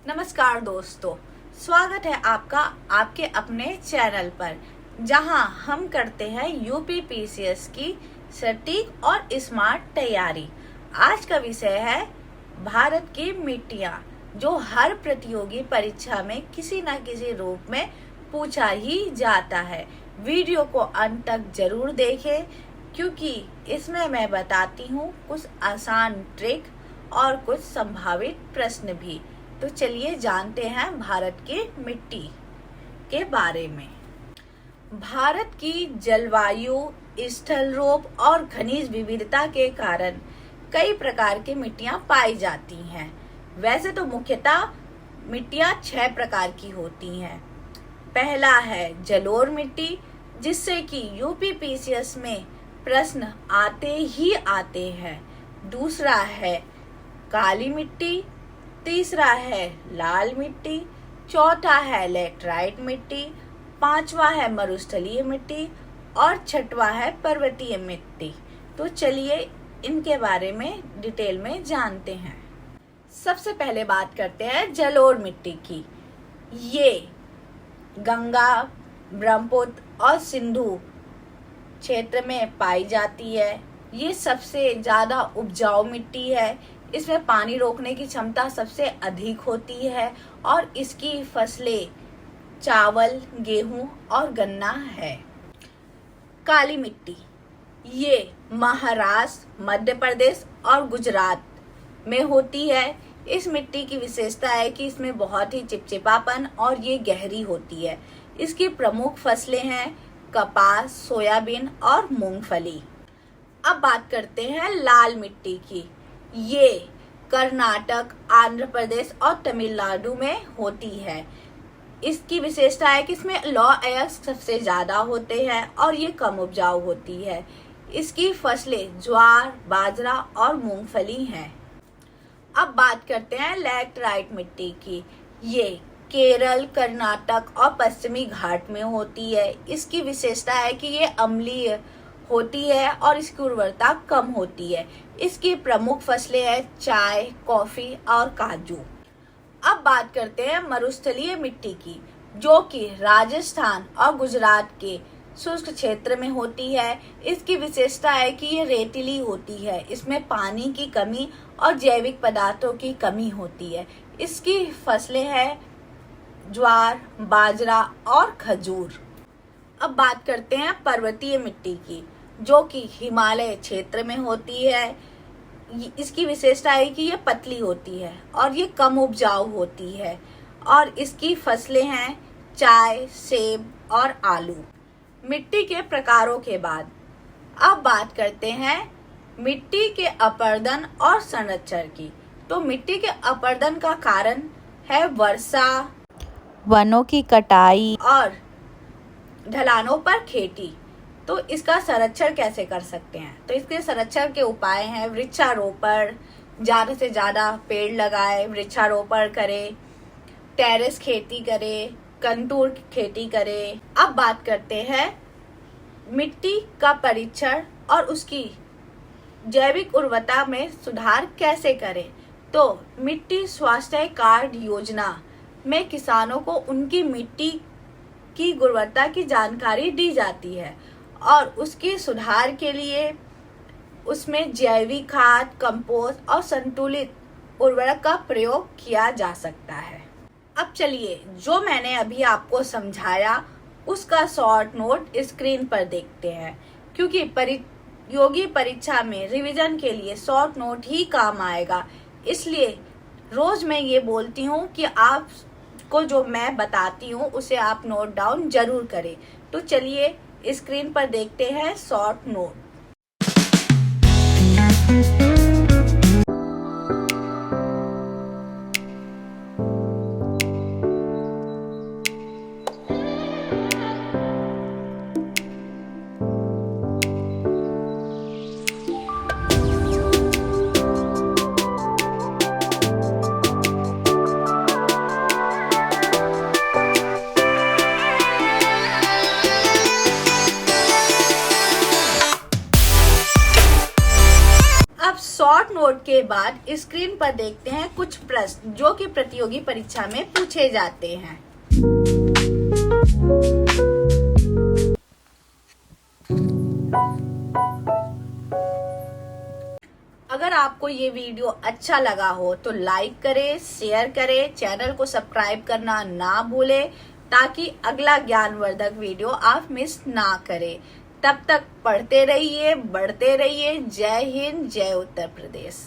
नमस्कार दोस्तों, स्वागत है आपका आपके अपने चैनल पर, जहां हम करते हैं यूपी पीसीएस की सटीक और स्मार्ट तैयारी। आज का विषय है भारत की मिट्टियां, जो हर प्रतियोगी परीक्षा में किसी न किसी रूप में पूछा ही जाता है। वीडियो को अंत तक जरूर देखें, क्योंकि इसमें मैं बताती हूँ कुछ आसान ट्रिक और कुछ संभावित प्रश्न भी। तो चलिए जानते हैं भारत की मिट्टी के बारे में। भारत की जलवायु, स्थल रूप और खनिज विविधता के कारण कई प्रकार की मिट्टियां पाई जाती हैं। वैसे तो मुख्यतः मिट्टियां 6 प्रकार की होती हैं। पहला है जलोढ़ मिट्टी, जिससे कि यूपी पीसीएस में प्रश्न आते ही आते हैं। दूसरा है काली मिट्टी, तीसरा है लाल मिट्टी, चौथा है लैटराइट मिट्टी, पांचवा है मरुस्थलीय मिट्टी और छठवा है पर्वतीय मिट्टी। तो चलिए इनके बारे में डिटेल में जानते हैं। सबसे पहले बात करते हैं जलोढ़ मिट्टी की। ये गंगा, ब्रह्मपुत्र और सिंधु क्षेत्र में पाई जाती है। ये सबसे ज्यादा उपजाऊ मिट्टी है। इसमें पानी रोकने की क्षमता सबसे अधिक होती है और इसकी फसलें चावल, गेहूं और गन्ना है। काली मिट्टी ये महाराष्ट्र, मध्य प्रदेश और गुजरात में होती है। इस मिट्टी की विशेषता है कि इसमें बहुत ही चिपचिपापन और ये गहरी होती है। इसकी प्रमुख फसलें हैं कपास, सोयाबीन और मूंगफली। अब बात करते हैं लाल मिट्टी की। ये कर्नाटक, आंध्र प्रदेश और तमिलनाडु में होती है। इसकी विशेषता है कि इसमें लौह अयस्क सबसे ज्यादा होते हैं और ये कम उपजाऊ होती है। इसकी फसलें ज्वार, बाजरा और मूंगफली हैं। अब बात करते हैं लैटराइट मिट्टी की। ये केरल, कर्नाटक और पश्चिमी घाट में होती है। इसकी विशेषता है कि ये अम्लीय होती है और इसकी उर्वरता कम होती है। इसकी प्रमुख फसलें हैं चाय, कॉफी और काजू। अब बात करते हैं मरुस्थलीय मिट्टी की, जो कि राजस्थान और गुजरात के शुष्क क्षेत्र में होती है। इसकी विशेषता है कि ये रेतीली होती है। इसमें पानी की कमी और जैविक पदार्थों की कमी होती है। इसकी फसलें हैं ज्वार, बाजरा और खजूर। अब बात करते हैं पर्वतीय मिट्टी की, जो कि हिमालय क्षेत्र में होती है। इसकी विशेषता है कि ये पतली होती है और ये कम उपजाऊ होती है और इसकी फसलें हैं चाय, सेब और आलू। मिट्टी के प्रकारों के बाद अब बात करते हैं मिट्टी के अपरदन और संरक्षण की। तो मिट्टी के अपरदन का कारण है वर्षा, वनों की कटाई और ढलानों पर खेती। तो इसका संरक्षण कैसे कर सकते हैं? तो इसके संरक्षण के उपाय हैं वृक्षारोपण, ज्यादा से ज्यादा पेड़ लगाए, वृक्षारोपण करें, टेरेस खेती करें, कंटूर खेती करें। अब बात करते हैं मिट्टी का परीक्षण और उसकी जैविक उर्वरता में सुधार कैसे करें। तो मिट्टी स्वास्थ्य कार्ड योजना में किसानों को उनकी मिट्टी की गुणवत्ता की जानकारी दी जाती है और उसके सुधार के लिए उसमें जैविक खाद, कंपोस्ट और संतुलित उर्वरक का प्रयोग किया जा सकता है। अब चलिए जो मैंने अभी आपको समझाया उसका शॉर्ट नोट स्क्रीन पर देखते हैं, क्योंकि प्रतियोगी परीक्षा में रिवीजन के लिए शॉर्ट नोट ही काम आएगा। इसलिए रोज मैं ये बोलती हूँ कि आपको जो मैं बताती हूँ उसे आप नोट डाउन जरूर करें। तो चलिए स्क्रीन पर देखते हैं शॉर्ट नोट। उसके बाद स्क्रीन पर देखते हैं कुछ प्रश्न जो कि प्रतियोगी परीक्षा में पूछे जाते हैं। अगर आपको ये वीडियो अच्छा लगा हो तो लाइक करें, शेयर करें, चैनल को सब्सक्राइब करना ना भूलें ताकि अगला ज्ञानवर्धक वीडियो आप मिस ना करें। तब तक पढ़ते रहिए, बढ़ते रहिए। जय हिंद, जय उत्तर प्रदेश।